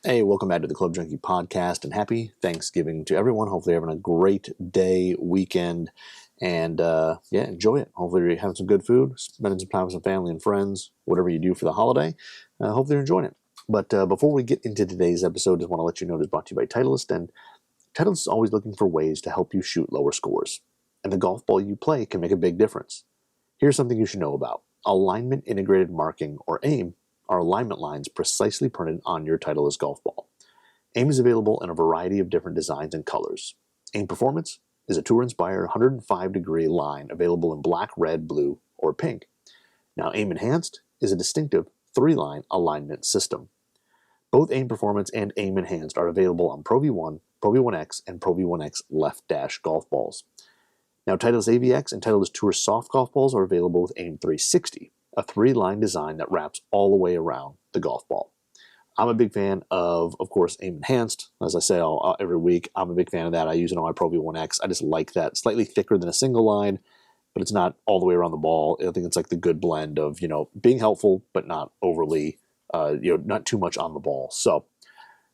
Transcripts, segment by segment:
Hey, welcome back to the Club Junkie Podcast, and happy Thanksgiving to everyone. Hopefully you're having a great day, weekend, and enjoy it. Hopefully you're having some good food, spending some time with some family and friends, whatever you do for the holiday. Hopefully you're enjoying it. But before we get into today's episode, I just want to let you know it's brought to you by Titleist, and Titleist is always looking for ways to help you shoot lower scores, and the golf ball you play can make a big difference. Here's something you should know about. Alignment Integrated Marking, or AIM, are alignment lines precisely printed on your Titleist golf ball. AIM is available in a variety of different designs and colors. AIM Performance is a tour-inspired 105-degree line available in black, red, blue, or pink. Now, AIM Enhanced is a distinctive 3-line alignment system. Both AIM Performance and AIM Enhanced are available on Pro V1, Pro V1X, and Pro V1X Left Dash golf balls. Now, Titleist AVX and Titleist Tour Soft golf balls are available with AIM 360, a 3-line design that wraps all the way around the golf ball. I'm a big fan of course, AIM Enhanced. As I say every week, I'm a big fan of that. I use it on my Pro V1X. I just like that. Slightly thicker than a single line, but it's not all the way around the ball. I think it's like the good blend of, being helpful, but not overly, not too much on the ball. So,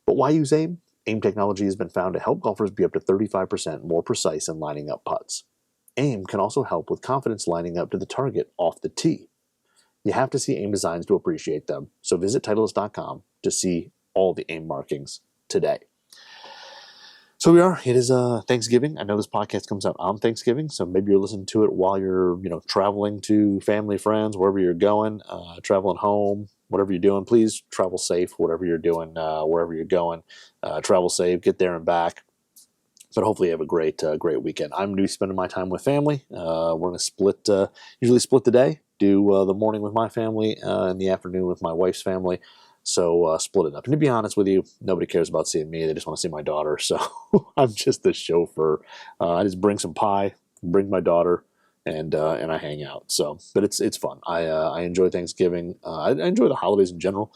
but why use AIM? AIM technology has been found to help golfers be up to 35% more precise in lining up putts. AIM can also help with confidence lining up to the target off the tee. You have to see AIM designs to appreciate them, so visit Titleist.com to see all the AIM markings today. So it is Thanksgiving. I know this podcast comes out on Thanksgiving, so maybe you're listening to it while you're, traveling to family, friends, wherever you're going, traveling home, whatever you're doing. Please travel safe, whatever you're doing, wherever you're going. Travel safe, get there and back. But hopefully you have a great weekend. I'm going to be spending my time with family. We're going to usually split the day. Do the morning with my family and the afternoon with my wife's family. So split it up. And to be honest with you, nobody cares about seeing me. They just want to see my daughter. So I'm just the chauffeur. I just bring some pie, bring my daughter, and I hang out. So, but it's fun. I enjoy Thanksgiving. I enjoy the holidays in general.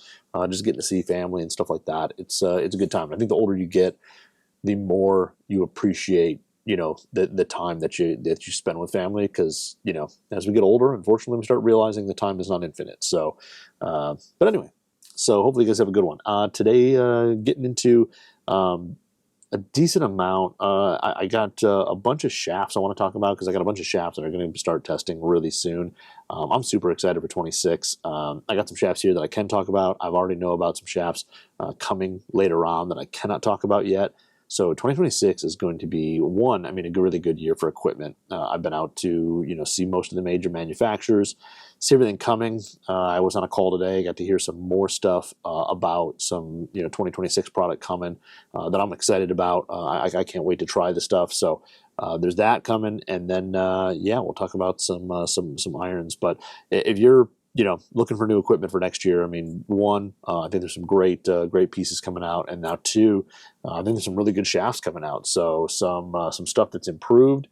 Just getting to see family and stuff like that. It's a good time. I think the older you get, the more you appreciate, the time that you spend with family, because, as we get older, unfortunately, we start realizing the time is not infinite. So, but anyway, so hopefully you guys have a good one. Today, getting into a decent amount. I got a bunch of shafts I want to talk about, because I got a bunch of shafts that are going to start testing really soon. I'm super excited for 26. I got some shafts here that I can talk about. I've already know about some shafts coming later on that I cannot talk about yet. So 2026 is going to be a really good year for equipment. I've been out to, see most of the major manufacturers, see everything coming. I was on a call today, got to hear some more stuff about some, 2026 product coming that I'm excited about. I can't wait to try the stuff. So there's that coming, and then we'll talk about some irons. But if you're looking for new equipment for next year, I think there's some great pieces coming out, and now two, I think there's some really good shafts coming out. So some stuff that's improved,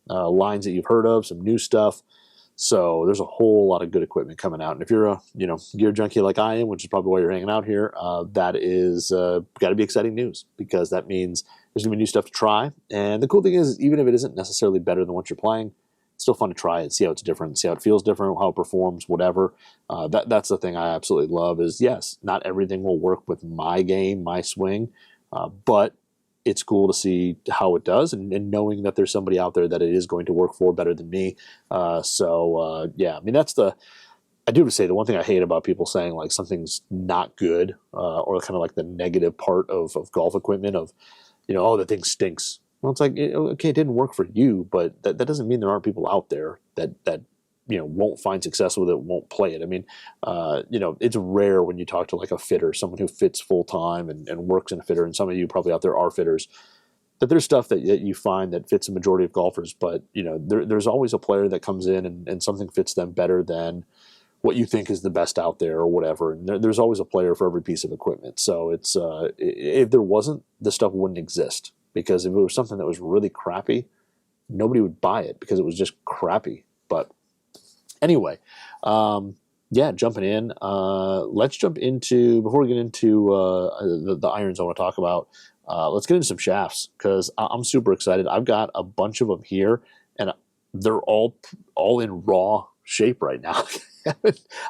lines that you've heard of, some new stuff. So there's a whole lot of good equipment coming out. And if you're a gear junkie like I am, which is probably why you're hanging out here, that is got to be exciting news, because that means there's gonna be new stuff to try. And the cool thing is, even if it isn't necessarily better than what you're playing, it's still fun to try it, see how it's different, see how it feels different, how it performs, whatever. That's the thing I absolutely love is, yes, not everything will work with my game, my swing, but it's cool to see how it does, and knowing that there's somebody out there that it is going to work for better than me. I do have to say, the one thing I hate about people saying like something's not good, or kind of like the negative part of golf equipment of, the thing stinks. Well, it's like, okay, it didn't work for you, but that doesn't mean there aren't people out there that won't find success with it, won't play it. It's rare when you talk to like a fitter, someone who fits full time and works in a fitter, and some of you probably out there are fitters, that there's stuff that you find that fits the majority of golfers, but there's always a player that comes in and something fits them better than what you think is the best out there or whatever. And there's always a player for every piece of equipment. So it's if there wasn't, this stuff wouldn't exist. Because if it was something that was really crappy, nobody would buy it because it was just crappy. But anyway, jumping in. Let's jump into, before we get into the irons I want to talk about, let's get into some shafts, because I'm super excited. I've got a bunch of them here, and they're all in raw shape right now.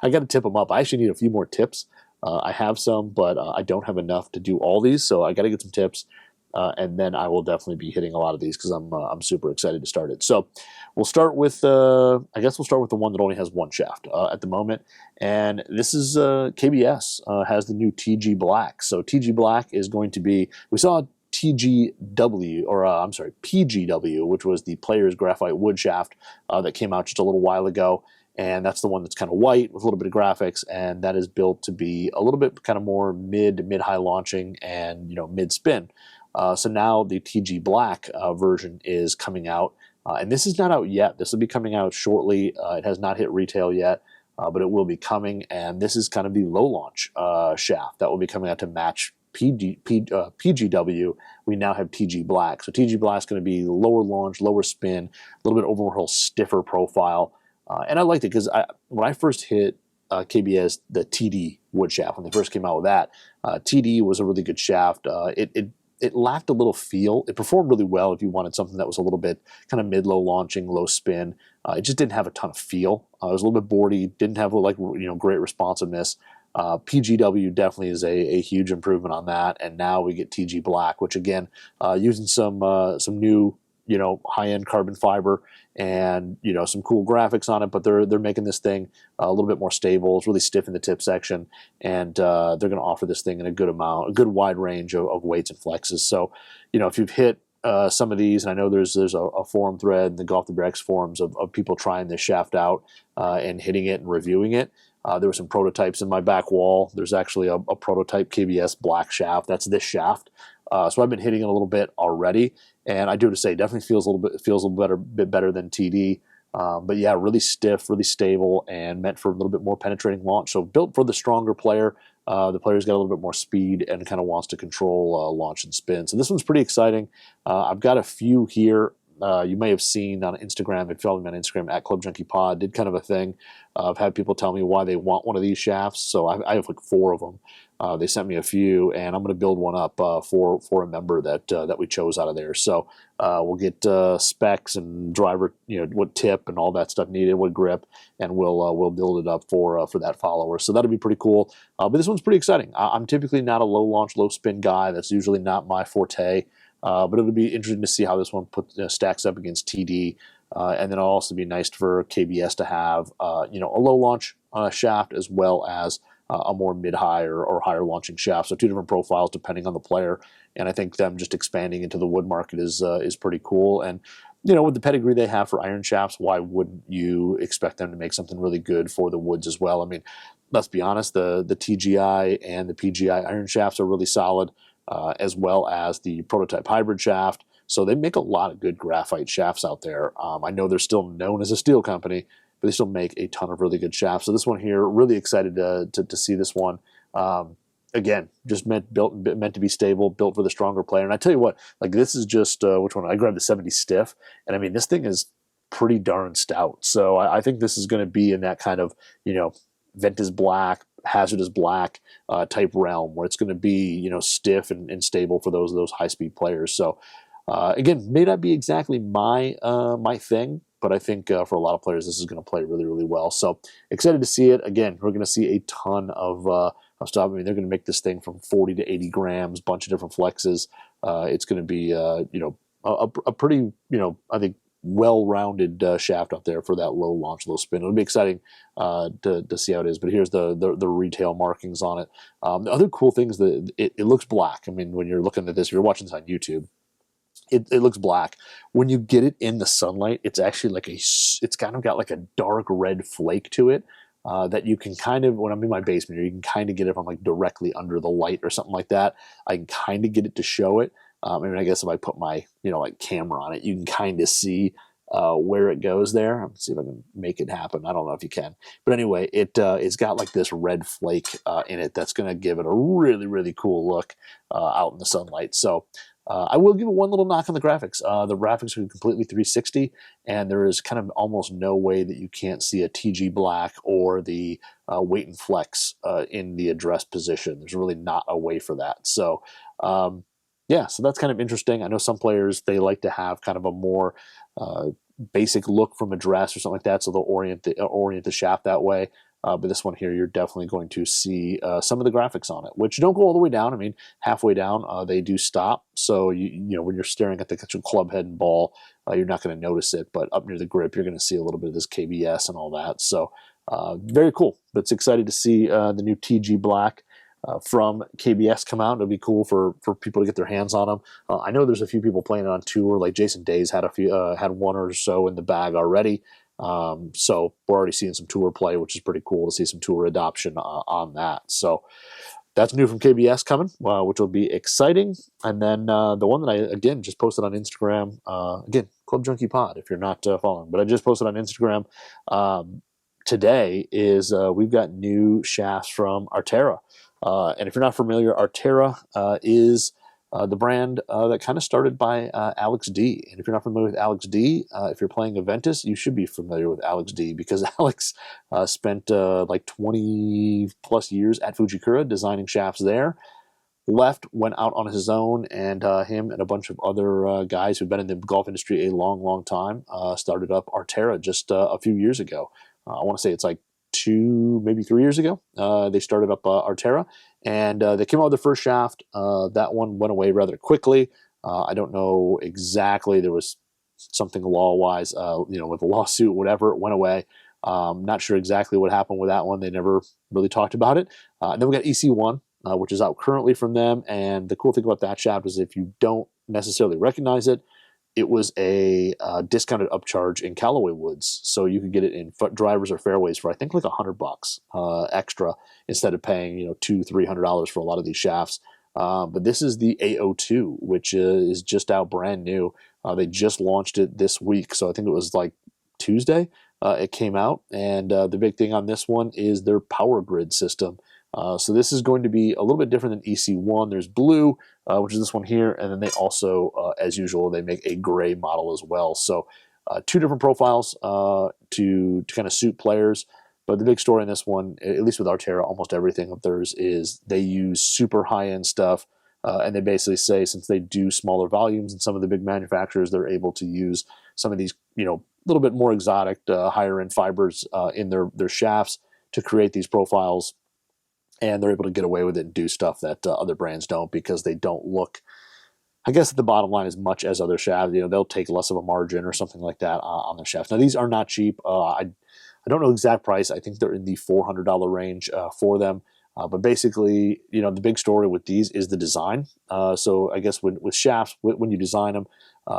I got to tip them up. I actually need a few more tips I have some, but I don't have enough to do all these, so I got to get some tips. And then I will definitely be hitting a lot of these because I'm super excited to start it. So we'll start with I guess we'll start with the one that only has one shaft at the moment, and this is KBS has the new TG Black. So TG Black is going to be, we saw TGW, or I'm sorry, PGW, which was the Player's Graphite Wood Shaft that came out just a little while ago. And that's the one that's kind of white with a little bit of graphics, and that is built to be a little bit kind of more mid-high launching and mid spin. So now the TG Black version is coming out, and this is not out yet. This will be coming out shortly. It has not hit retail yet, but it will be coming, and this is kind of the low launch shaft that will be coming out to match PGW. We now have TG Black. So TG Black is going to be lower launch, lower spin, a little bit overall stiffer profile, and I liked it because when I first hit KBS, the TD wood shaft, when they first came out with that, TD was a really good shaft. It lacked a little feel. It performed really well if you wanted something that was a little bit kind of mid-low launching, low spin. It just didn't have a ton of feel. It was a little bit boardy. Didn't have great responsiveness. PGW definitely is a huge improvement on that. And now we get TG Black, which again, using some new high-end carbon fiber and some cool graphics on it, but they're making this thing a little bit more stable. It's really stiff in the tip section, and they're going to offer this thing in a good wide range of weights and flexes. So if you've hit some of these, and I know there's a forum thread in the Golf the X forums of people trying this shaft out and hitting it and reviewing it. There were some prototypes in my back wall. There's actually a prototype KBS Black shaft. That's this shaft. So I've been hitting it a little bit already, and I do have to say, definitely feels a little bit better than TD. But yeah, really stiff, really stable, and meant for a little bit more penetrating launch. So built for the stronger player. The player's got a little bit more speed and kind of wants to control launch and spin. So this one's pretty exciting. I've got a few here. You may have seen on Instagram, if you follow me on Instagram, at Club Junkie Pod, did kind of a thing. I've had people tell me why they want one of these shafts. So I have like 4 of them. They sent me a few, and I'm going to build one up for a member that we chose out of there. So we'll get specs and driver, what tip and all that stuff needed, what grip, and we'll build it up for that follower. So that'll be pretty cool. But this one's pretty exciting. I'm typically not a low launch, low spin guy. That's usually not my forte. But it'll be interesting to see how this one stacks up against TD. And then it'll also be nice for KBS to have, a low launch shaft as well as a more mid-high or higher launching shaft. So 2 different profiles depending on the player. And I think them just expanding into the wood market is pretty cool. And, with the pedigree they have for iron shafts, why wouldn't you expect them to make something really good for the woods as well? I mean, let's be honest, the TGI and the PGI iron shafts are really solid. As well as the prototype hybrid shaft. So they make a lot of good graphite shafts out there. I know they're still known as a steel company, but they still make a ton of really good shafts. So this one here, really excited to see this one. Again, just meant to be stable, built for the stronger player. And I tell you what, like this is just, which one? I grabbed the 70 stiff, and I mean, this thing is pretty darn stout. So I think this is going to be in that kind of, Ventus Black, Hazardous Black type realm, where it's going to be stiff and stable for those high speed players. So again, may not be exactly my thing, but I think for a lot of players this is going to play really, really well. So excited to see it. Again, we're going to see a ton of stuff. I mean, they're going to make this thing from 40 to 80 grams, bunch of different flexes. It's going to be a pretty I think well-rounded shaft up there for that low launch, low spin. It'll be exciting to see how it is. But here's the retail markings on it. The other cool thing is that it looks black. I mean, when you're looking at this, if you're watching this on YouTube, it looks black. When you get it in the sunlight, it's actually it's kind of got like a dark red flake to it. That you can kind of, when I'm in my basement, you can kind of get it if I'm like directly under the light or something like that. I can kind of get it to show it. I mean, I guess if I put my, camera on it, you can kind of see where it goes there. Let's see if I can make it happen. I don't know if you can. But anyway, it's got like this red flake in it that's going to give it a really, really cool look out in the sunlight. So I will give it one little knock on the graphics. The graphics are completely 360, and there is kind of almost no way that you can't see a TG Black or the weight and flex in the address position. There's really not a way for that. So, yeah, so that's kind of interesting. I know some players, they like to have kind of a more basic look from address or something like that, so they'll orient the shaft that way. But this one here, you're definitely going to see some of the graphics on it, which don't go all the way down. I mean, halfway down, they do stop. So, when you're staring at the club head and ball, you're not going to notice it. But up near the grip, you're going to see a little bit of this KBS and all that. So, very cool. But it's excited to see the new TG Black from KBS come out. It'll be cool for people to get their hands on them. I know there's a few people playing it on tour, like Jason Days had had one or so in the bag already. So we're already seeing some tour play, which is pretty cool to see some tour adoption on that. So that's new from KBS coming, which will be exciting. And then the one that I, again, just posted on Instagram, again, Club Junkie Pod, if you're not following, but I just posted on Instagram today is we've got new shafts from Aretera. And if you're not familiar, Aretera is the brand that kind of started by Alex D. And if you're not familiar with Alex D, if you're playing Aventus, you should be familiar with Alex D because Alex spent like 20 plus years at Fujikura designing shafts there. Left, went out on his own, and him and a bunch of other guys who've been in the golf industry a long, long time started up Aretera just a few years ago. I want to say it's like 2, maybe 3 years ago. They started up Aretera, and they came out with their first shaft. That one went away rather quickly. I don't know exactly. There was something law-wise, with a lawsuit, whatever. It went away. Not sure exactly what happened with that one. They never really talked about it. And then we got EC1, which is out currently from them. And the cool thing about that shaft is if you don't necessarily recognize it, it was a discounted upcharge in Callaway woods, so you could get it in drivers or fairways for I think like $100 extra instead of paying $200-300 for a lot of these shafts. But this is the A02, which is just out brand new. They just launched it this week, so I think it was like Tuesday. It came out, and the big thing on this one is their power grid system. So this is going to be a little bit different than EC1. There's blue, which is this one here, and then they also, as usual, they make a gray model as well. So 2 different profiles to kind of suit players. But the big story in this one, at least with Aretera, almost everything of theirs is they use super high-end stuff, and they basically say since they do smaller volumes than some of the big manufacturers, they're able to use some of these, a little bit more exotic, higher-end fibers in their shafts to create these profiles. And they're able to get away with it and do stuff that other brands don't because they don't look, I guess, at the bottom line as much as other shafts. They'll take less of a margin or something like that on their shafts. Now, these are not cheap. I don't know the exact price. I think they're in the $400 range for them. But basically, the big story with these is the design. So I guess with shafts, when you design them,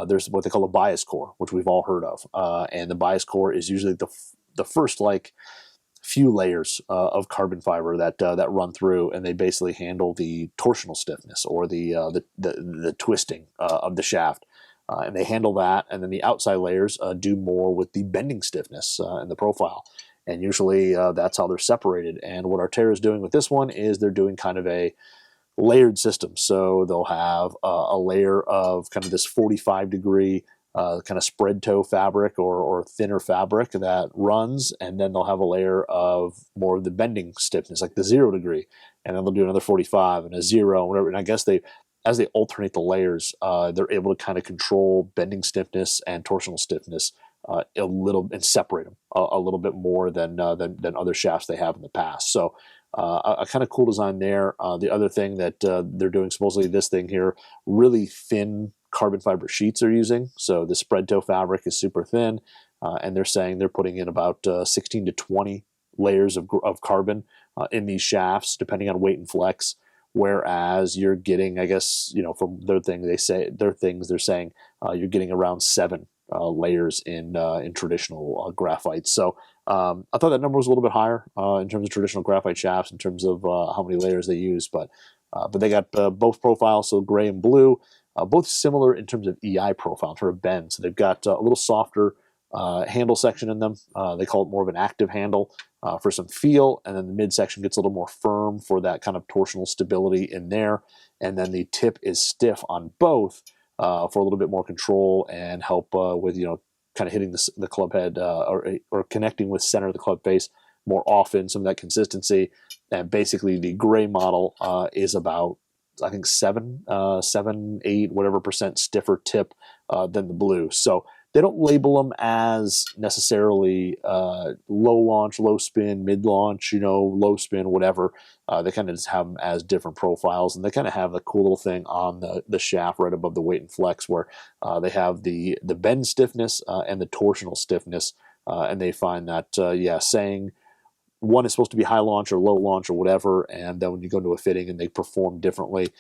there's what they call a bias core, which we've all heard of. And the bias core is usually the first, few layers of carbon fiber that run through, and they basically handle the torsional stiffness or the twisting of the shaft, and they handle that. And then the outside layers do more with the bending stiffness in the profile, and usually that's how they're separated. And what Aretera is doing with this one is they're doing kind of a layered system. So they'll have a layer of kind of this 45-degree kind of spread toe fabric or thinner fabric that runs, and then they'll have a layer of more of the bending stiffness, like the 0 degree, and then they'll do another 45 and a 0 and whatever. And I guess as they alternate the layers, they're able to kind of control bending stiffness and torsional stiffness a little and separate them a little bit more than other shafts they have in the past. So a kind of cool design there. The other thing that they're doing, supposedly this thing here, really thin carbon fiber sheets are using. So the spread toe fabric is super thin, and they're saying they're putting in about 16 to 20 layers of carbon in these shafts, depending on weight and flex. Whereas you're getting, I guess, from they're saying you're getting around 7 layers in traditional graphite. So I thought that number was a little bit higher in terms of traditional graphite shafts, in terms of how many layers they use. But they got both profiles, so gray and blue. Both similar in terms of EI profile, in terms of bend. So they've got a little softer handle section in them. They call it more of an active handle for some feel, and then the midsection gets a little more firm for that kind of torsional stability in there. And then the tip is stiff on both for a little bit more control and help with kind of hitting the club head or connecting with center of the club face more often. Some of that consistency, and basically the gray model is about, I think 7, 8, whatever percent stiffer tip than the blue. So they don't label them as necessarily low launch, low spin, mid launch, low spin, whatever. They kind of just have them as different profiles, and they kind of have a cool little thing on the shaft right above the weight and flex where they have the bend stiffness and the torsional stiffness, and they find that, saying one is supposed to be high launch or low launch or whatever, and then when you go into a fitting and they perform differently,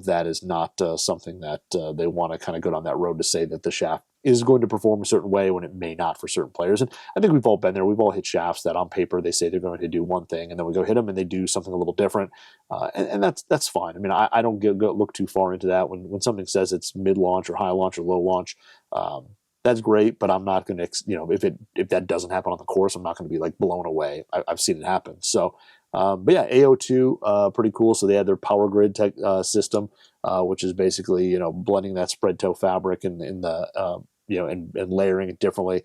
that is not something that they want to kind of go down that road to say that the shaft is going to perform a certain way when it may not for certain players. And I think we've all been there. We've all hit shafts that on paper they say they're going to do one thing, and then we go hit them and they do something a little different, and that's fine. I mean, I don't look too far into that. When something says it's mid launch or high launch or low launch, that's great, but I'm not going to, if that doesn't happen on the course, I'm not going to be like blown away. I've seen it happen. So, but yeah, AO2, pretty cool. So they had their power grid system, which is basically, blending that spread toe fabric in the, and layering it differently.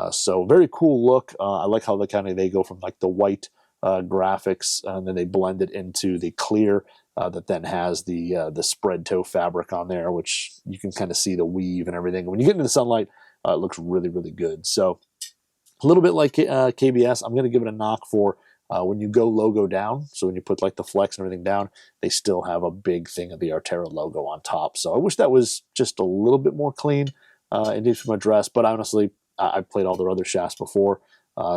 So very cool look. I like how they go from like the white graphics, and then they blend it into the clear that then has the spread toe fabric on there, which you can kind of see the weave and everything. When you get into the sunlight, it looks really, really good. So a little bit like KBS, I'm going to give it a knock for when you go logo down. So when you put like the flex and everything down, they still have a big thing of the Aretera logo on top. So I wish that was just a little bit more clean indeed from a dress, but honestly, I've played all their other shafts before.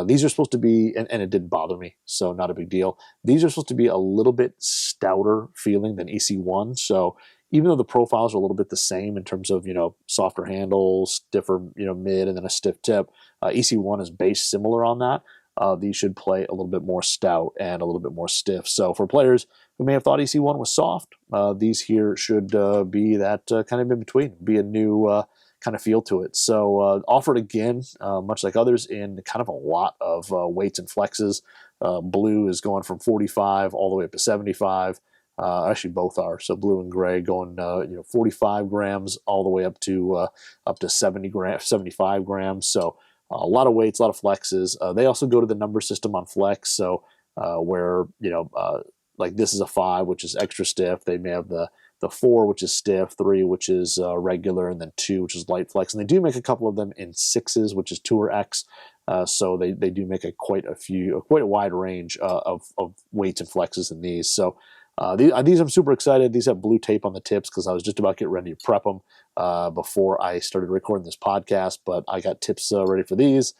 These are supposed to be, and it didn't bother me, so not a big deal. These are supposed to be a little bit stouter feeling than EC1. So even though the profiles are a little bit the same in terms of, softer handles, stiffer, mid, and then a stiff tip, EC1 is based similar on that. These should play a little bit more stout and a little bit more stiff. So for players who may have thought EC1 was soft, these here should be that kind of in between, be a new kind of feel to it. So offered again, much like others, in kind of a lot of weights and flexes. Blue is going from 45 all the way up to 75. Actually, both are. So blue and gray going 45 grams all the way up to 75 grams. So a lot of weights, a lot of flexes. They also go to the number system on flex. So where like this is a 5, which is extra stiff. They may have the 4, which is stiff, 3, which is regular, and then 2, which is light flex. And they do make a couple of them in 6s, which is Tour X. So they do make quite a wide range of weights and flexes in these. So these I'm super excited. These have blue tape on the tips because I was just about to get ready to prep them before I started recording this podcast, but I got tips ready for these.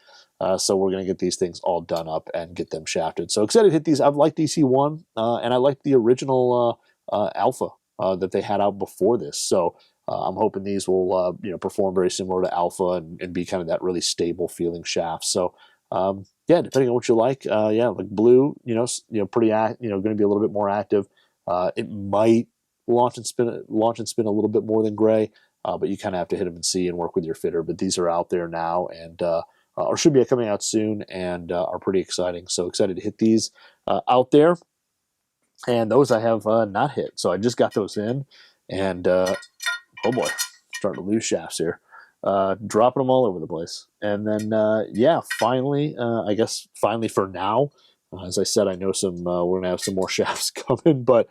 So we're going to get these things all done up and get them shafted. So excited to hit these. I've liked EC1, and I liked the original Alpha that they had out before this. So I'm hoping these will perform very similar to Alpha and be kind of that really stable feeling shaft. So depending on what you like, like blue, pretty going to be a little bit more active. It might launch and spin a little bit more than gray, but you kind of have to hit them and see and work with your fitter. But these are out there now, and or should be coming out soon, and are pretty exciting. So excited to hit these out there. And those I have not hit. So I just got those in, and oh boy, starting to lose shafts here. Dropping them all over the place. And then, finally, I guess finally for now, as I said, I know we're going to have some more shafts coming, but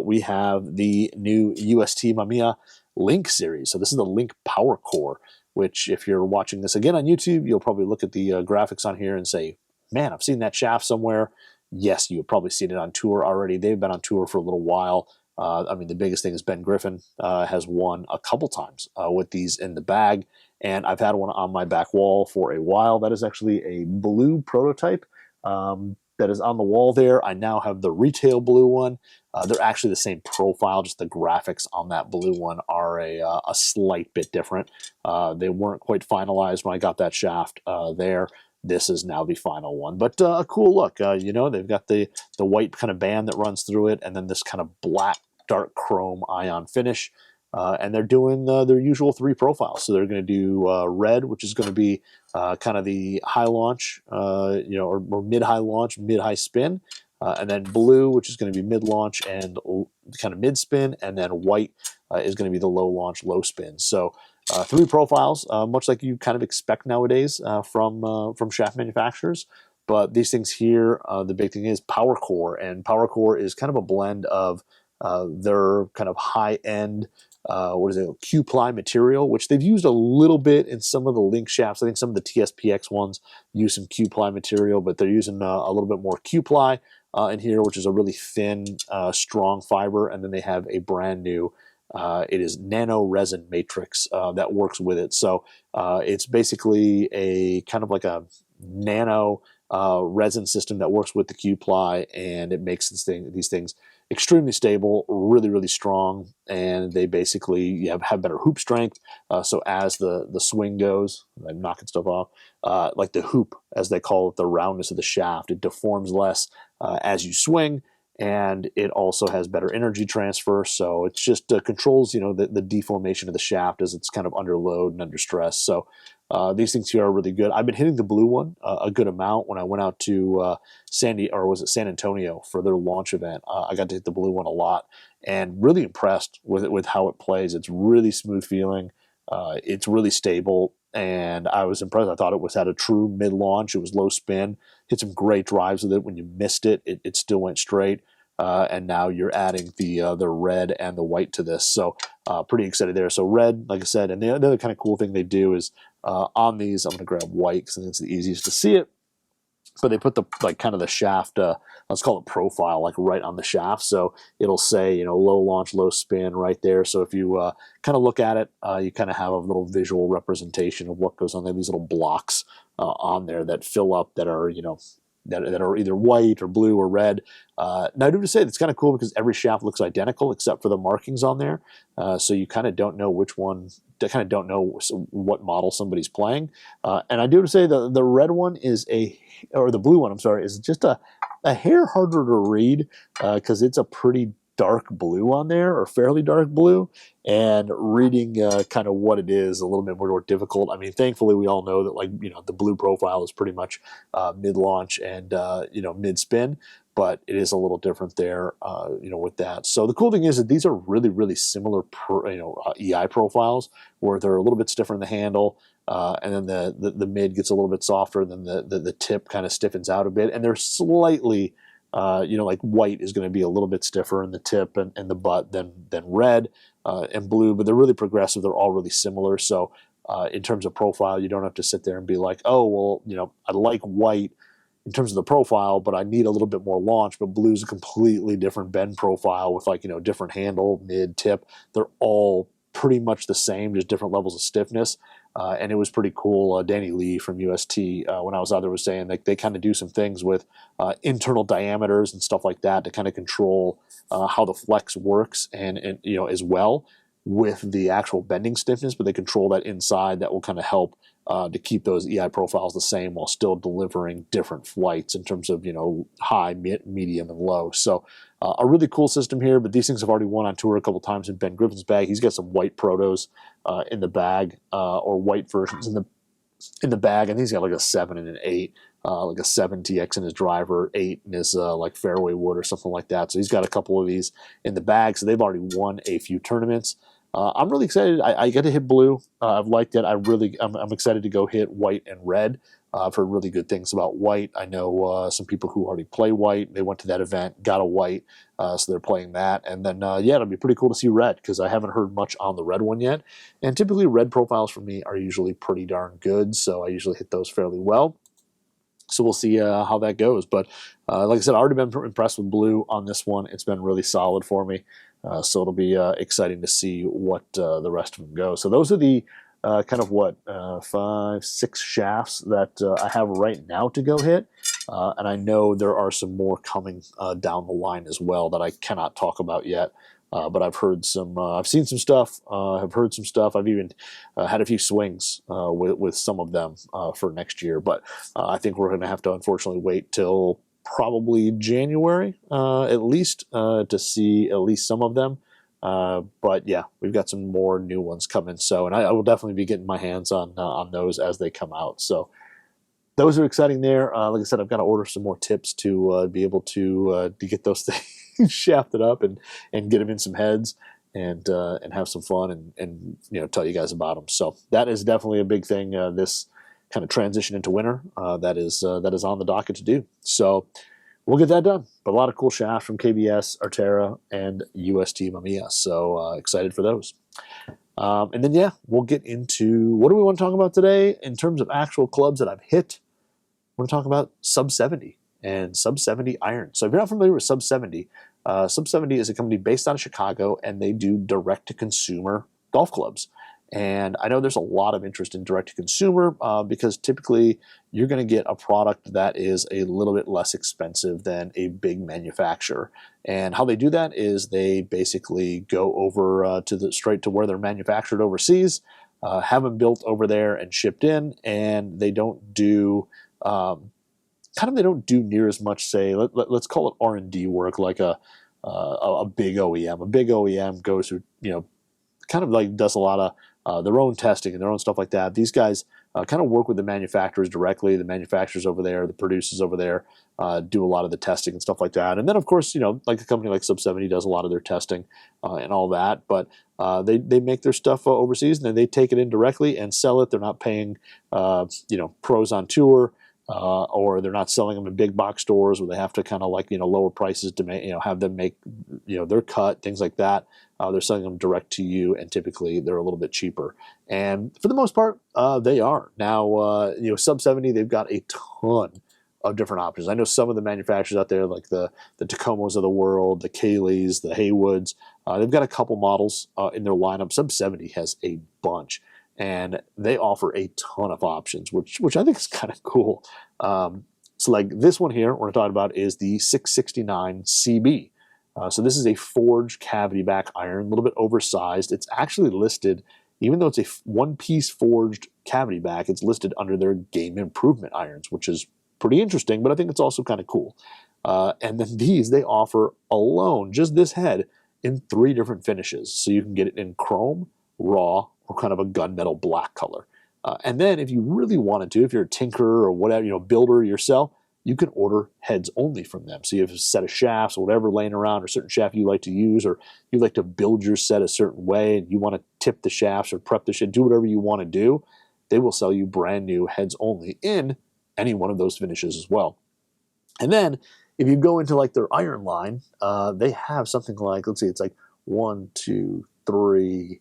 we have the new UST Mamiya Link series. So this is the Link Power Core, which if you're watching this again on YouTube, you'll probably look at the graphics on here and say, man, I've seen that shaft somewhere. Yes, you have probably seen it on tour already. They've been on tour for a little while. The biggest thing is Ben Griffin has won a couple times with these in the bag, and I've had one on my back wall for a while. That is actually a blue prototype that is on the wall there. I now have the retail blue one. They're actually the same profile, just the graphics on that blue one are a slight bit different. They weren't quite finalized when I got that shaft there. This is now the final one, but a cool look. They've got the white kind of band that runs through it, and then this kind of black dark chrome ion finish. And they're doing their usual 3 profiles. So they're going to do red, which is going to be kind of the high launch, or mid-high launch, mid-high spin. And then blue, which is going to be mid-launch and kind of mid-spin. And then white is going to be the low launch, low spin. So 3 profiles, much like you kind of expect nowadays from shaft manufacturers. But these things here, the big thing is Power Core. And Power Core is kind of a blend of their kind of high-end Q-ply material, which they've used a little bit in some of the link shafts. I think some of the TSPX ones use some Q-ply material, but they're using a little bit more Q-ply in here, which is a really thin, strong fiber. And then they have a brand new, it is nano resin matrix that works with it. So it's basically a kind of like a nano resin system that works with the Q-ply, and it makes these things extremely stable, really, really strong, and they basically have better hoop strength. So as the swing goes, I'm knocking stuff off, like the hoop, as they call it, the roundness of the shaft, it deforms less as you swing, and it also has better energy transfer. So it's just controls, the deformation of the shaft as it's kind of under load and under stress. So these things here are really good. I've been hitting the blue one a good amount. When I went out to San Antonio for their launch event, I got to hit the blue one a lot, and really impressed with how it plays. It's really smooth feeling. It's really stable, and I was impressed. I thought it was at a true mid-launch. It was low spin. Hit some great drives with it. When you missed it, it still went straight. And now you're adding the red and the white to this. So pretty excited there. So red, like I said, and the other kind of cool thing they do is on these, I'm going to grab white because I think it's the easiest to see it. But they put the kind of the shaft, let's call it profile, like right on the shaft. So it'll say, low launch, low spin right there. So if you kind of look at it, you kind of have a little visual representation of what goes on there. These little blocks on there that fill up that are, that are either white or blue or red. Now, I do have to say it's kind of cool because every shaft looks identical except for the markings on there. So you kind of don't know which one, kind of don't know what model somebody's playing. And I do have to say the red one or the blue one, I'm sorry, is just a hair harder to read because it's a pretty dark blue on there, or fairly dark blue, and reading kind of what it is a little bit more difficult. I mean, thankfully we all know that the blue profile is pretty much mid-launch and mid-spin, but it is a little different there, with that. So the cool thing is that these are really, really similar, EI profiles, where they're a little bit stiffer in the handle, and then the mid gets a little bit softer, then the tip kind of stiffens out a bit, and they're slightly, like white is going to be a little bit stiffer in the tip and the butt than red and blue, but they're really progressive. They're all really similar. So in terms of profile, you don't have to sit there and be like, oh, well, I like white in terms of the profile, but I need a little bit more launch. But blue's a completely different bend profile with different handle, mid, tip. They're all pretty much the same, just different levels of stiffness. And it was pretty cool. Danny Lee from UST, when I was out there, was saying that they kind of do some things with internal diameters and stuff like that to kind of control how the flex works and as well with the actual bending stiffness, but they control that inside. That will kind of help to keep those EI profiles the same while still delivering different flights in terms of high, medium, and low. So a really cool system here, but these things have already won on tour a couple times in Ben Griffin's bag. He's got some white protos in the bag, or white versions in the bag, and he's got like a 7 and an 8, like a 7 TX in his driver, 8 in his like fairway wood or something like that. So he's got a couple of these in the bag. So they've already won a few tournaments. I'm really excited. I get to hit blue. I've liked it. I'm excited to go hit white and red. I've heard really good things about white. I know some people who already play white. They went to that event, got a white, so they're playing that. And then, it'll be pretty cool to see red because I haven't heard much on the red one yet. And typically red profiles for me are usually pretty darn good, so I usually hit those fairly well. So we'll see how that goes. But like I said, I've already been impressed with blue on this one. It's been really solid for me. So it'll be exciting to see what the rest of them go. So those are the kind of 5, 6 shafts that I have right now to go hit. And I know there are some more coming down the line as well that I cannot talk about yet. But I've heard I've seen some stuff, have heard some stuff. I've even had a few swings with some of them for next year. But I think we're going to have to unfortunately wait till probably January at least to see at least some of them. But yeah, we've got some more new ones coming. So, and I will definitely be getting my hands on those as they come out. So those are exciting there. Like I said, I've got to order some more tips to be able to get those things shafted up and get them in some heads and have some fun and tell you guys about them. So that is definitely a big thing. This kind of transition into winter that is on the docket to do. So we'll get that done. But a lot of cool shafts from KBS, Aretera, and UST Mamiya. So excited for those. And then, yeah, we'll get into what do we want to talk about today in terms of actual clubs that I've hit. We're going to talk about sub 70 and sub 70 iron. So if you're not familiar with sub 70 is a company based out of Chicago, and they do direct-to-consumer golf clubs. And I know there's a lot of interest in direct-to-consumer because typically you're going to get a product that is a little bit less expensive than a big manufacturer. And how they do that is they basically go over straight to where they're manufactured overseas, have them built over there and shipped in, and they don't do they don't do near as much, say, let's call it R&D work like a big OEM. A big OEM goes through, kind of like does a lot of their own testing and their own stuff like that. These guys kind of work with the manufacturers directly. The manufacturers over there, the producers over there, do a lot of the testing and stuff like that. And then, of course, like a company like Sub 70 does a lot of their testing and all that. But they make their stuff overseas, and then they take it in directly and sell it. They're not paying pros on tour. Or they're not selling them in big box stores where they have to kind of lower prices to make, have them make, their cut, things like that. They're selling them direct to you, and typically they're a little bit cheaper. And for the most part, they are. Now, Sub 70, they've got a ton of different options. I know some of the manufacturers out there, like the Tacomos of the world, the Kayleys, the Haywoods, they've got a couple models in their lineup. Sub 70 has a bunch. And they offer a ton of options, which I think is kind of cool. So like this one here we're talking about is the 669 CB. So this is a forged cavity back iron, a little bit oversized. It's actually listed, even though it's a one-piece forged cavity back, it's listed under their game improvement irons, which is pretty interesting, but I think it's also kind of cool. And then they offer alone, just this head, in 3 different finishes. So you can get it in chrome, raw, or kind of a gunmetal black color. And then if you really wanted to, if you're a tinkerer or whatever, builder yourself, you can order heads only from them. So you have a set of shafts or whatever laying around, or a certain shaft you like to use, or you like to build your set a certain way, and you want to tip the shafts or prep the shaft, do whatever you want to do, they will sell you brand new heads only in any one of those finishes as well. And then if you go into like their iron line, they have something like, let's see, it's like 1, 2, 3,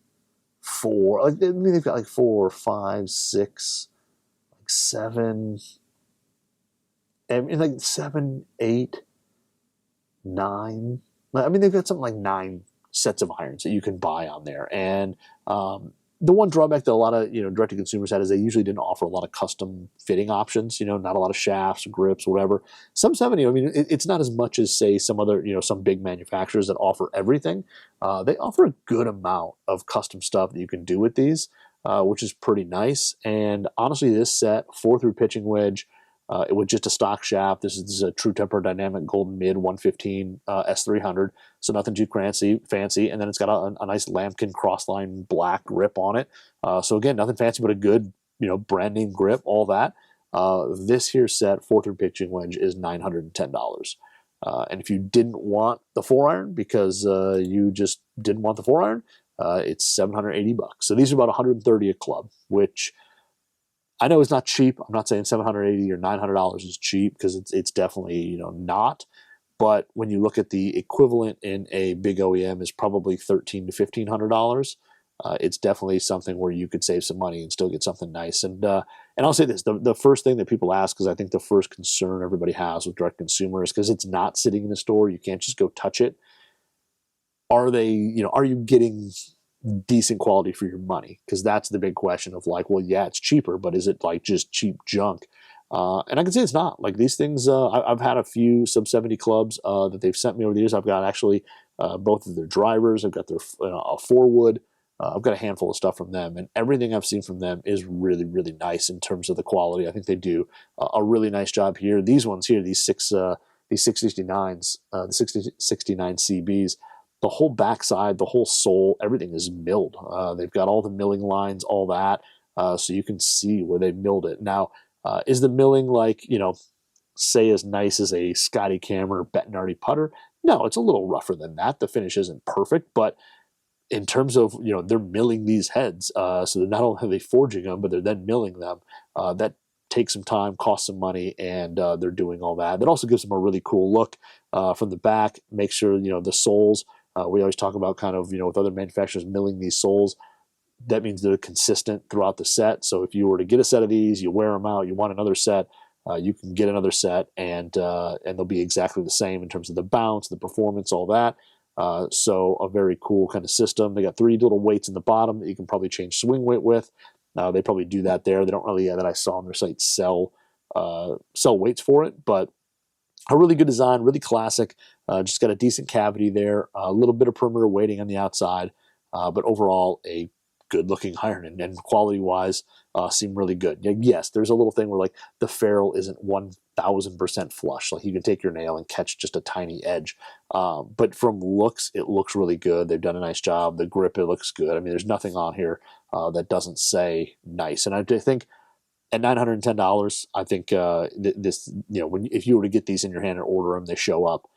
4. They've got like 4, 5, 6, like 7, and like 7, 8, 9. They've got something like 9 sets of irons that you can buy on there. And the one drawback that a lot of direct to consumers had is they usually didn't offer a lot of custom fitting options. Not a lot of shafts, grips, whatever. Sub 70, it's not as much as say some other some big manufacturers that offer everything. They offer a good amount of custom stuff that you can do with these, which is pretty nice. And honestly, this set 4-through pitching wedge. It was just a stock shaft. This is a True Temper Dynamic Golden Mid 115 S300, so nothing too fancy. And then it's got a nice lambkin crossline black grip on it. So again, nothing fancy, but a good brand name grip, all that. This here set 4-through pitching wedge is $910. And if you didn't want the 4-iron because you just didn't want the 4-iron, it's $780. So these are about $130 a club, which I know it's not cheap. I'm not saying $780 or $900 is cheap, because it's definitely not. But when you look at the equivalent in a big OEM is probably $1,300 to $1,500. It's definitely something where you could save some money and still get something nice. And I'll say this: the first thing that people ask, because I think the first concern everybody has with direct consumer is because it's not sitting in the store, you can't just go touch it. Are you getting decent quality for your money? Because that's the big question of like, well, yeah, it's cheaper, but is it like just cheap junk? And I can say it's not. Like these things, I've had a few sub 70 clubs that they've sent me over the years. I've got actually both of their drivers. I've got their a 4-wood. I've got a handful of stuff from them, and everything I've seen from them is really, really nice in terms of the quality. I think they do a really nice job here. These ones here, these 669s, the 669 CBs, the whole backside, the whole sole, everything is milled. They've got all the milling lines, all that, so you can see where they milled it. Now, is the milling like, say as nice as a Scotty Cameron or Bettinardi putter? No, it's a little rougher than that. The finish isn't perfect, but in terms of, they're milling these heads, so they're not only are they forging them, but they're then milling them. That take some time, cost some money, and they're doing all that. That also gives them a really cool look from the back. Make sure, the soles, we always talk about kind of, with other manufacturers milling these soles. That means they're consistent throughout the set. So if you were to get a set of these, you wear them out, you want another set, you can get another set, and they'll be exactly the same in terms of the bounce, the performance, all that. So a very cool kind of system. They got 3 little weights in the bottom that you can probably change swing weight with. They probably do that there. They don't really, that I saw on their site, sell weights for it, but a really good design, really classic. Just got a decent cavity there, a little bit of perimeter weighting on the outside, but overall a good-looking iron, and quality-wise, seem really good. Yes, there's a little thing where like the ferrule isn't 1,000% flush. Like you can take your nail and catch just a tiny edge, but from looks, it looks really good. They've done a nice job. The grip, it looks good. I mean, there's nothing on here that doesn't say nice. And I think at $910, I think this, if you were to get these in your hand and order them, they show up.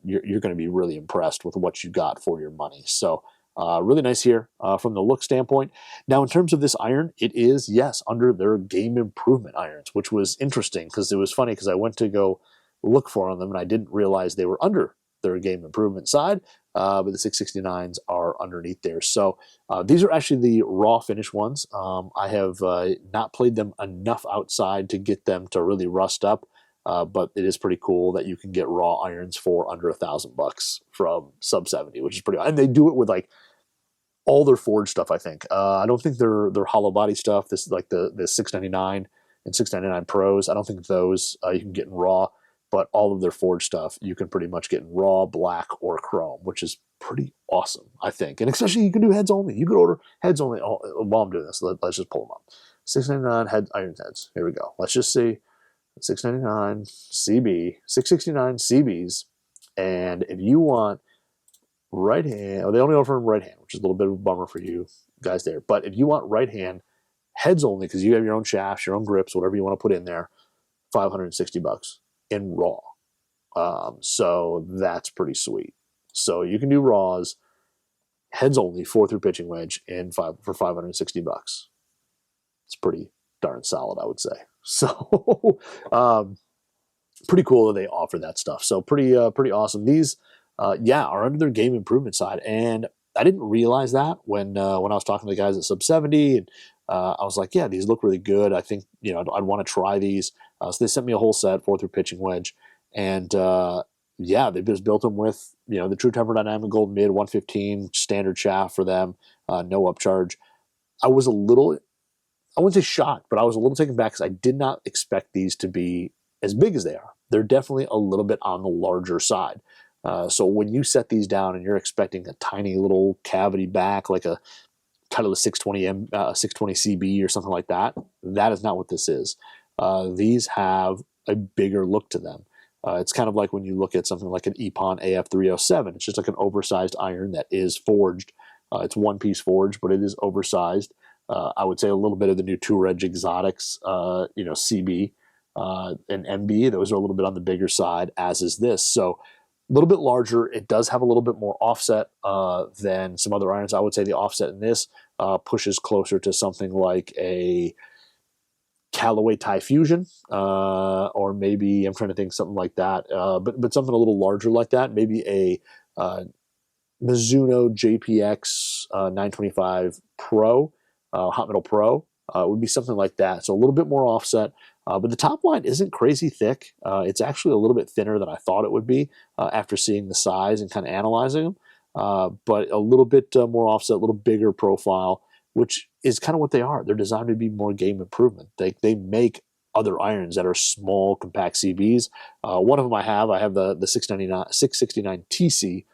You're going to be really impressed with what you got for your money. So. Really nice here from the look standpoint. Now, in terms of this iron, it is, yes, under their game improvement irons, which was interesting because it was funny because I went to go look for them and I didn't realize they were under their game improvement side, but the 669s are underneath there. So these are actually the raw finish ones. I have not played them enough outside to get them to really rust up. But it is pretty cool that you can get raw irons for under $1,000 from sub 70, which is pretty. And they do it with like all their forged stuff. I think. I don't think their hollow body stuff. This is like the 699 and 699 Pros. I don't think those you can get in raw, but all of their forged stuff you can pretty much get in raw, black, or chrome, which is pretty awesome. I think, and especially you can do heads only. You could order heads only. Oh, while I'm doing this, let's just pull them up. 699 iron heads. Here we go. Let's just see. 699 CB, 669 CBs, and if you want right hand, they only offer them right hand, which is a little bit of a bummer for you guys there. But if you want right hand heads only, because you have your own shafts, your own grips, whatever you want to put in there, $560 in raw. So that's pretty sweet. So you can do raws, heads only, 4 through pitching wedge, for $560. It's pretty darn solid, I would say. So, pretty cool that they offer that stuff. So pretty awesome. These, are under their game improvement side, and I didn't realize that when I was talking to the guys at Sub 70, and I was like, yeah, these look really good. I think I'd want to try these. So they sent me a whole set, 4 through pitching wedge, and they just built them with the True Temper Dynamic Gold Mid 115 standard shaft for them, no upcharge. I was a little. I wouldn't say shocked, but I was a little taken back because I did not expect these to be as big as they are. They're definitely a little bit on the larger side. So when you set these down and you're expecting a tiny little cavity back, like a kind of a 620 CB or something like that, that is not what this is. These have a bigger look to them. It's kind of like when you look at something like an Epon AF307. It's just like an oversized iron that is forged. It's one-piece forged, but it is oversized. I would say a little bit of the new Tour Edge Exotics, CB and MB. Those are a little bit on the bigger side, as is this. So a little bit larger. It does have a little bit more offset than some other irons. I would say the offset in this pushes closer to something like a Callaway Thai Fusion, or maybe I'm trying to think something like that. But something a little larger like that. Maybe a Mizuno JPX 925 Pro. Hot Metal Pro would be something like that. So a little bit more offset, but the top line isn't crazy thick. It's actually a little bit thinner than I thought it would be after seeing the size and kind of analyzing them. But a little bit more offset, a little bigger profile, which is kind of what they are. They're designed to be more game improvement. They make other irons that are small, compact CBs. One of them I have the 669 TC,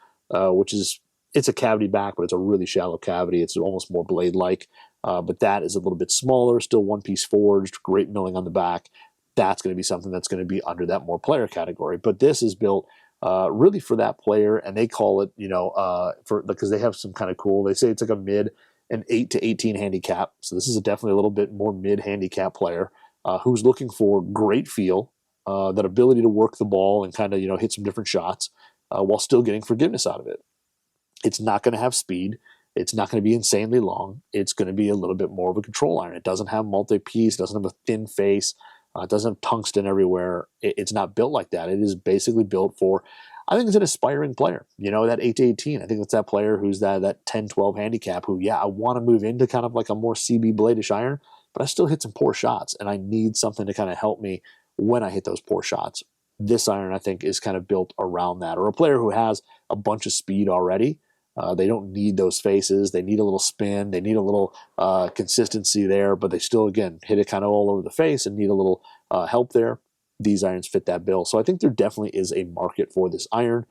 which is, it's a cavity back, but it's a really shallow cavity. It's almost more blade-like. But that is a little bit smaller, still one-piece forged, great milling on the back. That's going to be something that's going to be under that more player category. But this is built really for that player, and they call it, because they have some kind of cool, they say it's like an 8 to 18 handicap. So this is definitely a little bit more mid-handicap player who's looking for great feel, that ability to work the ball and kind of, hit some different shots while still getting forgiveness out of it. It's not going to have speed. It's not going to be insanely long. It's going to be a little bit more of a control iron. It doesn't have multi-piece. It doesn't have a thin face. It doesn't have tungsten everywhere. It's not built like that. It is basically built for, I think it's an aspiring player. That 8 to 18. I think it's that player who's that 10, 12 handicap who, I want to move into kind of like a more CB blade-ish iron, but I still hit some poor shots, and I need something to kind of help me when I hit those poor shots. This iron, I think, is kind of built around that. Or a player who has a bunch of speed already. They don't need those faces. They need a little spin. They need a little consistency there, but they still, again, hit it kind of all over the face and need a little help there. These irons fit that bill. So I think there definitely is a market for this iron.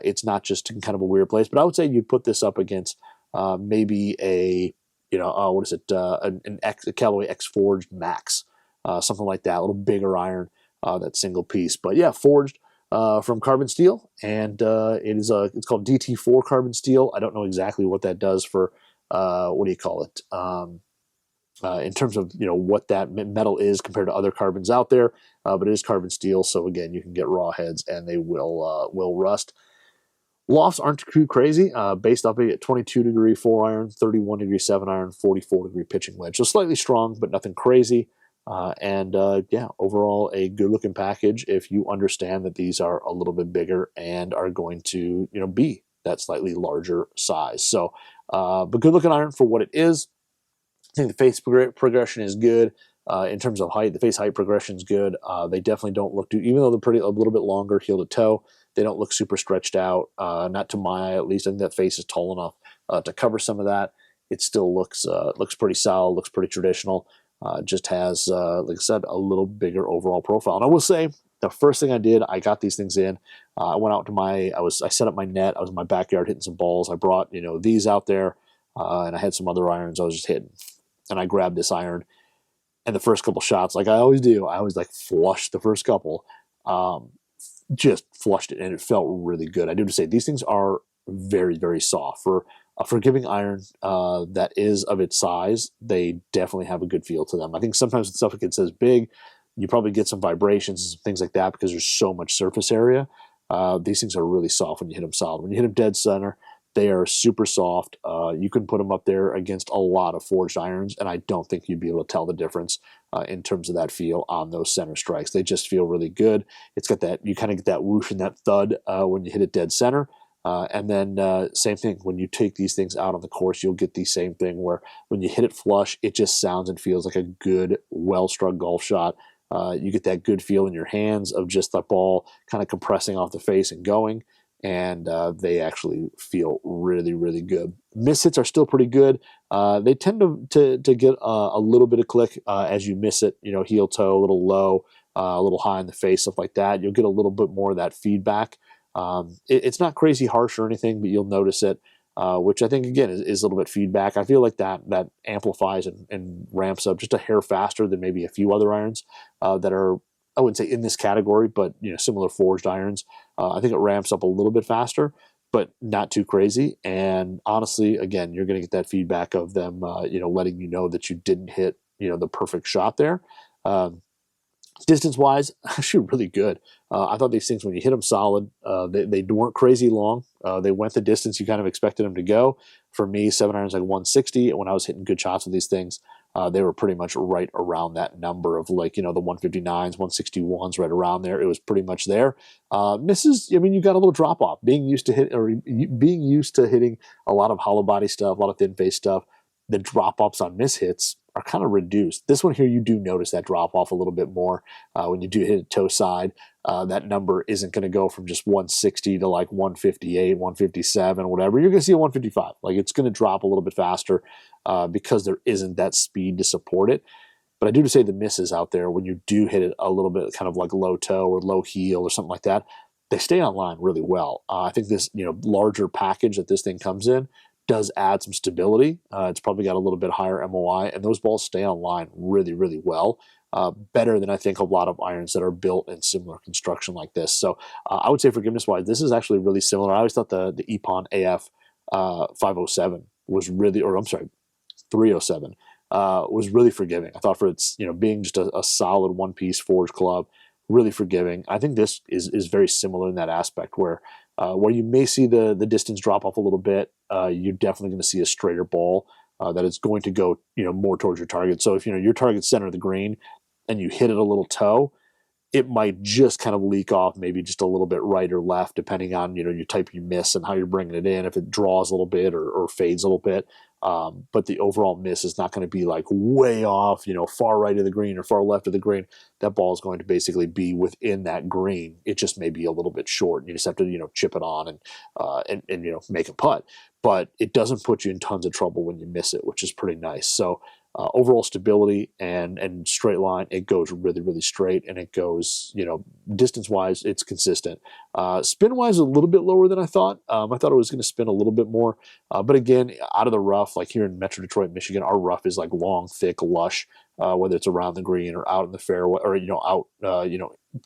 It's not just in kind of a weird place, but I would say you'd put this up against maybe a, what is it, a Callaway X Forged Max, something like that, a little bigger iron, that single piece. But yeah, forged from carbon steel, and it's called DT4 carbon steel. I don't know exactly what that does for what do you call it in terms of what that metal is compared to other carbons out there, but it is carbon steel. So again, you can get raw heads and they will rust. Lofts aren't too crazy. Based off a 22-degree 4-iron, 31-degree 7-iron, 44-degree pitching wedge. So slightly strong, but nothing crazy. Overall a good-looking package if you understand that these are a little bit bigger and are going to, be that slightly larger size. So, but good-looking iron for what it is. I think the face progression is good. In terms of height, the face height progression is good. They definitely don't look even though they're a little bit longer heel to toe, they don't look super stretched out. Not to my eye, at least. I think that face is tall enough to cover some of that. It still looks pretty solid, looks pretty traditional. Just has, like I said, a little bigger overall profile. And I will say, the first thing I did, I got these things in. I went out to I set up my net. I was in my backyard hitting some balls. I brought, these out there, and I had some other irons I was just hitting. And I grabbed this iron. And the first couple shots, like I always do, I always flush the first couple. Just flushed it, and it felt really good. I do have to say, these things are very, very soft. For a forgiving iron that is of its size, they definitely have a good feel to them. I think sometimes when stuff gets as big, you probably get some vibrations and things like that because there's so much surface area. These things are really soft when you hit them solid. When you hit them dead center, they are super soft. You can put them up there against a lot of forged irons, and I don't think you'd be able to tell the difference in terms of that feel on those center strikes. They just feel really good. It's got that, you kind of get that whoosh and that thud when you hit it dead center. And then same thing, when you take these things out on the course, you'll get the same thing where when you hit it flush, it just sounds and feels like a good, well-struck golf shot. You get that good feel in your hands of just the ball kind of compressing off the face and going. And they actually feel really, really good. Miss hits are still pretty good. They tend to get a little bit of click as you miss it, heel toe, a little low, a little high in the face, stuff like that. You'll get a little bit more of that feedback. It's not crazy harsh or anything, but you'll notice it, which I think, again, is a little bit feedback. I feel like that amplifies and ramps up just a hair faster than maybe a few other irons that are, I wouldn't say in this category, but similar forged irons. I think it ramps up a little bit faster, but not too crazy. And honestly, again, you're going to get that feedback of them, letting you know that you didn't hit, the perfect shot there. Distance-wise, actually really good. I thought these things, when you hit them solid, they weren't crazy long. They went the distance you kind of expected them to go. For me, 7-iron's like 160. And when I was hitting good shots with these things, they were pretty much right around that number of the 159s, 161s, right around there. It was pretty much there. Misses, you got a little drop off. Being used to hitting a lot of hollow body stuff, a lot of thin face stuff, the drop offs on miss hits are kind of reduced. This one here, you do notice that drop off a little bit more when you do hit a toe side. That number isn't going to go from just 160 to like 158, 157, whatever. You're going to see a 155. It's going to drop a little bit faster because there isn't that speed to support it. But I do say the misses out there, when you do hit it a little bit kind of like low toe or low heel or something like that, they stay on line really well. I think this larger package that this thing comes in does add some stability. It's probably got a little bit higher MOI, and those balls stay on line really, really well. Better than I think a lot of irons that are built in similar construction like this. So I would say forgiveness-wise, this is actually really similar. I always thought the Epon AF 507 was really, or I'm sorry, 307 was really forgiving. I thought for its being just a solid one-piece forged club, really forgiving. I think this is very similar in that aspect where Where you may see the distance drop off a little bit, you're definitely going to see a straighter ball that is going to go more towards your target. So if your target's center of the green and you hit it a little toe, it might just kind of leak off maybe just a little bit right or left, depending on your type you miss and how you're bringing it in, if it draws a little bit or fades a little bit. But the overall miss is not going to be like way off, far right of the green or far left of the green. That ball is going to basically be within that green. It just may be a little bit short. You just have to chip it on and make a putt. But it doesn't put you in tons of trouble when you miss it, which is pretty nice. So overall stability and straight line, it goes really, really straight, and it goes, distance wise, it's consistent. Spin wise, a little bit lower than I thought. I thought it was going to spin a little bit more, but again, out of the rough, like here in Metro Detroit, Michigan, our rough is like long, thick, lush, whether it's around the green or out in the fairway or out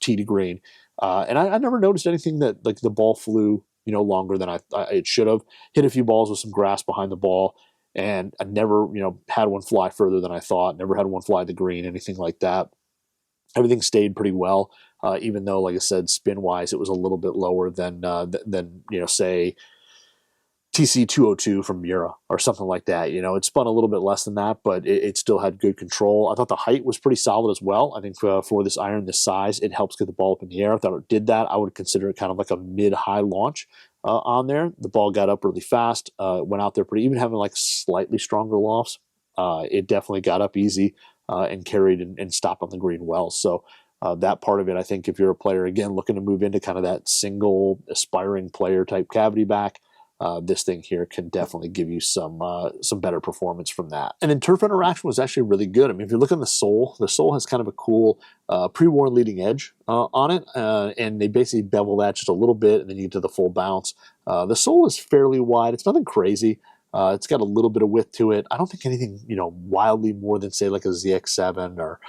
tee to green. And I never noticed anything that like the ball flew longer than it should have. Hit a few balls with some grass behind the ball. And I never, had one fly further than I thought. Never had one fly the green, anything like that. Everything stayed pretty well, even though, like I said, spin-wise, it was a little bit lower than say, TC 202 from Mura or something like that. It spun a little bit less than that, but it still had good control. I thought the height was pretty solid as well. I think for this iron, this size, it helps get the ball up in the air. I thought it did that. I would consider it kind of like a mid-high launch on there. The ball got up really fast, went out there pretty, even having like slightly stronger lofts. It definitely got up easy and carried and stopped on the green well. So that part of it, I think if you're a player, again, looking to move into kind of that single aspiring player type cavity back, this thing here can definitely give you some better performance from that. And then turf interaction was actually really good. I mean, if you look on the sole has kind of a cool pre-worn leading edge on it, and they basically bevel that just a little bit, and then you get to the full bounce. The sole is fairly wide. It's nothing crazy. It's got a little bit of width to it. I don't think anything wildly more than say like a ZX7 or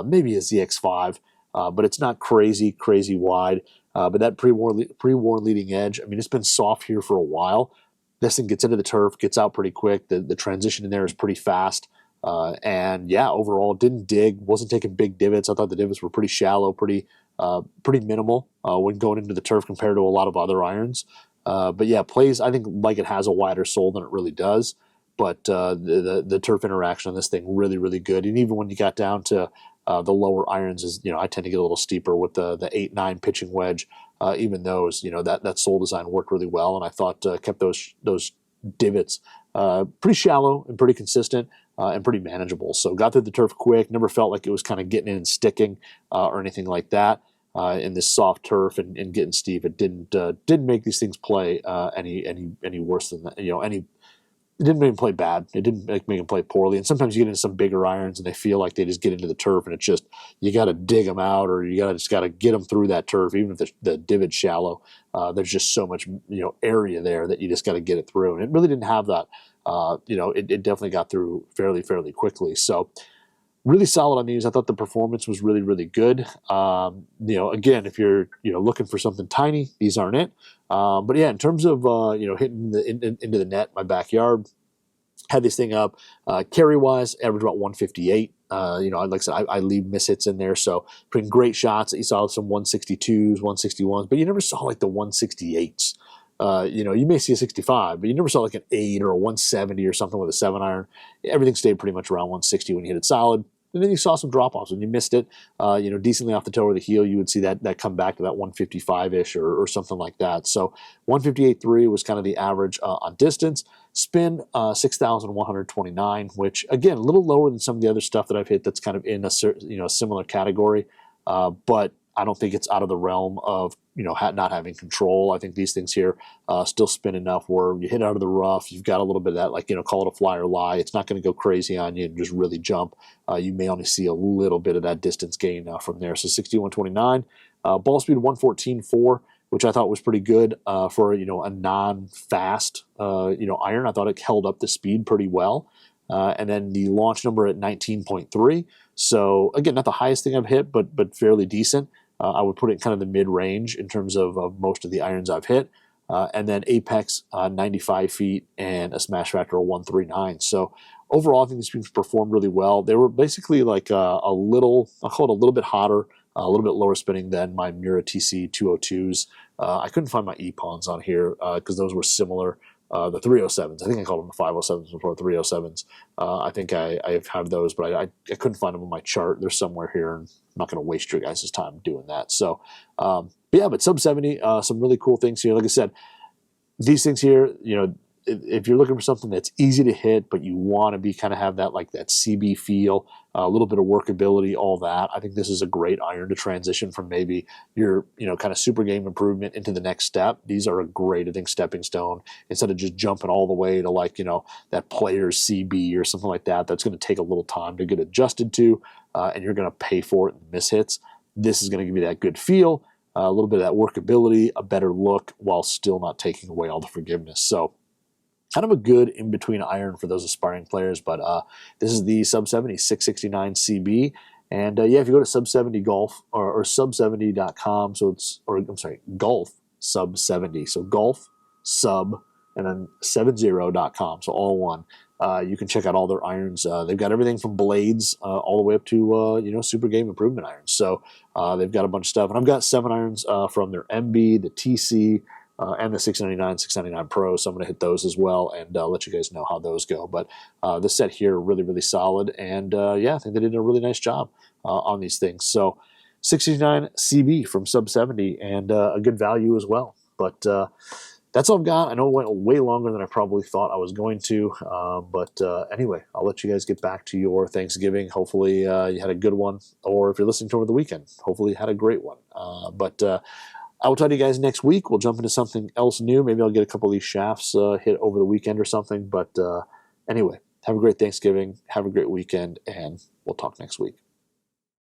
maybe a ZX5, but it's not crazy wide. But that pre-worn leading edge, I mean, it's been soft here for a while. This thing gets into the turf, gets out pretty quick. The transition in there is pretty fast. And yeah, overall, didn't dig, wasn't taking big divots. I thought the divots were pretty shallow, pretty minimal when going into the turf compared to a lot of other irons. But yeah, plays, I think, like it has a wider sole than it really does. But the turf interaction on this thing, really, really good. And even when you got down to the lower irons, is I tend to get a little steeper with the 8-9 pitching wedge. Even those, that sole design worked really well, and I thought kept those divots pretty shallow and pretty consistent and pretty manageable. So got through the turf quick. Never felt like it was kind of getting in and sticking or anything like that. In this soft turf and getting steep, it didn't make these things play any worse than that. It didn't make them play bad. It didn't make them play poorly. And sometimes you get into some bigger irons and they feel like they just get into the turf and it's just, you got to dig them out, or you just got to get them through that turf. Even if the divot's shallow, there's just so much, area there that you just got to get it through. And it really didn't have that. It definitely got through fairly quickly. So really solid on these. I thought the performance was really, really good. Again, if you're, looking for something tiny, these aren't it. But yeah, in terms of, hitting into the net, my backyard, had this thing up, carry wise, average about 158. Like I said, I leave mishits in there. So putting great shots. You saw some 162s, 161s, but you never saw like the 168s. You may see a 65, but you never saw like an 8 or a 170 or something with a 7-iron. Everything stayed pretty much around 160 when you hit it solid. And then you saw some drop-offs. When you missed it, decently off the toe or the heel, you would see that come back to that 155-ish or something like that. So 158.3 was kind of the average on distance. Spin, 6,129, which, again, a little lower than some of the other stuff that I've hit that's kind of in a similar category. But I don't think it's out of the realm of not having control. I think these things here still spin enough where you hit out of the rough, you've got a little bit of that, call it a fly or lie. It's not going to go crazy on you and just really jump. You may only see a little bit of that distance gain from there. So 61.29, ball speed 114.4, which I thought was pretty good for a non-fast iron. I thought it held up the speed pretty well. And then the launch number at 19.3. So again, not the highest thing I've hit, but fairly decent. I would put it in kind of the mid-range in terms of most of the irons I've hit. And then apex 95 feet and a smash factor of 139. So overall, I think these things performed really well. They were basically like a little, I'll call it a little bit hotter, a little bit lower spinning than my Mura TC 202s I couldn't find my E-Pawns on here because those were similar. The 307s. I think I called them the 507s before 307s. I think I have those, but I couldn't find them on my chart. They're somewhere here, and I'm not going to waste your guys' time doing that. So, but sub 70, some really cool things here. Like I said, these things here, if you're looking for something that's easy to hit, but you want to be kind of have that that CB feel, a little bit of workability, all that, I think this is a great iron to transition from maybe your kind of super game improvement into the next step. These are a great, I think, stepping stone instead of just jumping all the way to that player's CB or something like that. That's going to take a little time to get adjusted to, and you're going to pay for it in miss hits. This is going to give you that good feel, a little bit of that workability, a better look, while still not taking away all the forgiveness. So, kind of a good in-between iron for those aspiring players, but this is the Sub 70 669 CB. And if you go to Sub 70 Golf or sub70.com, Golf Sub 70. So Golf Sub and then 70.com, so all one. You can check out all their irons. They've got everything from blades all the way up to super game improvement irons. So they've got a bunch of stuff, and I've got 7 irons from their MB, the TC, and the 699, 699 Pro, so I'm going to hit those as well and let you guys know how those go. But this set here, really, really solid, and I think they did a really nice job on these things. So 669 CB from Sub 70, and a good value as well. But that's all I've got. I know it went way longer than I probably thought I was going to, but anyway, I'll let you guys get back to your Thanksgiving. Hopefully you had a good one, or if you're listening to it over the weekend, hopefully you had a great one. But I will talk to you guys next week. We'll jump into something else new. Maybe I'll get a couple of these shafts hit over the weekend or something. But anyway, have a great Thanksgiving. Have a great weekend, and we'll talk next week.